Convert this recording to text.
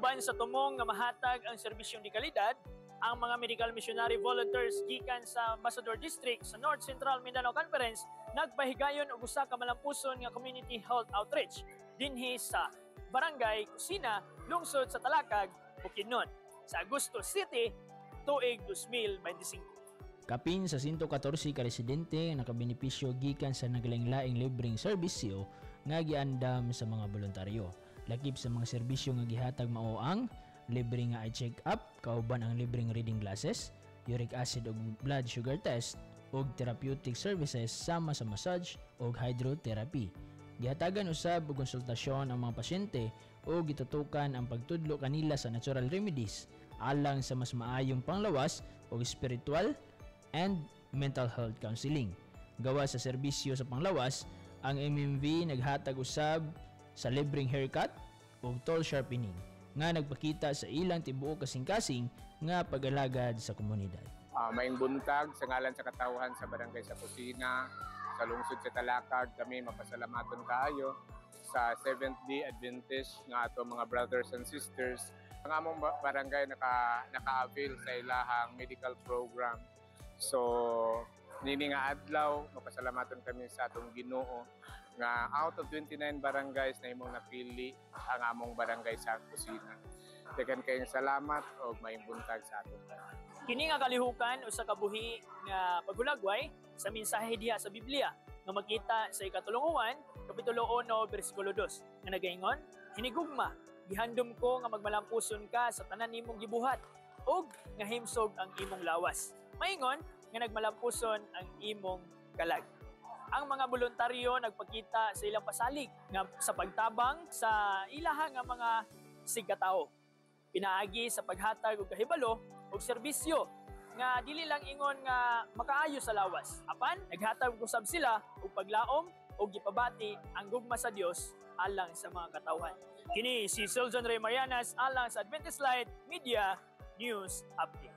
Uban sa tumong nga mahatag ang serbisyong di kalidad, ang mga medical missionary volunteers gikan sa Ambassador District sa North Central Mindanao Conference nagpahigayon og usa ka malampuson nga community health outreach dinhi sa Barangay Kusina, lungsod sa Talakag, Bukidnon sa Agosto City, tuig 2025. Kapin sa 114 ka residente nakabenepisyo gikan sa naglaing-laing libreng serbisyo nga giandam sa mga voluntaryo. Lakip sa mga serbisyo nga gihatag mao ang libre nga eye check-up, kauban ang libreng reading glasses, uric acid ug blood sugar test, ug therapeutic services sama sa massage ug hydrotherapy. Gihatagan usab og konsultasyon ang mga pasyente ug gitutukan ang pagtudlo kanila sa natural remedies alang sa mas maayong panglawas ug spiritual and mental health counseling. Gawa sa serbisyo sa panglawas, ang MMV naghatag usab sa libreng haircut ug tool sharpening nga nagpakita sa ilang tibuok kasing-kasing nga pag-alagad sa komunidad. Maing buntag sa ngalan sa katawhan sa Barangay sa Kusina, sa lungsod sa Talakag, kami mapasalamaton kaayo sa Seventh-day Adventist nga ato mga brothers and sisters. Ang among barangay naka-avail sa ilahang medical program. So, nini nga adlaw, mapasalamaton kami sa atong Ginoo nga out of 29 barangays na imong napili ang among barangay sa Kusina. Daghang kayong salamat o maayong buntag sa aton. Kini nga kalihukan usa ka buhi nga paghulagway sa mensahe diha sa Biblia nga makita sa Ikatulunguan, Kapitulo 1, Bersikulo 2 nga nagaingon, hinigugma, gihandom ko nga magmalampuson ka sa tanan nimong gibuhat ug nga himsog ang imong lawas. Maingon nga nagmalampuson ang imong kalag. Ang mga voluntaryo nagpakita sa ilang pasalig nga sa pagtabang sa ilaha nga mga sigkatao. Pinaagi sa paghatag og kahibalo ug serbisyo nga dili lang ingon nga makaayo sa lawas. Apan naghatag usab sila og paglaom ug gipabati ang gugma sa Dios alang sa mga katawhan. Kini si Siljon Ray Marianas alang sa Adventist Light Media News Update.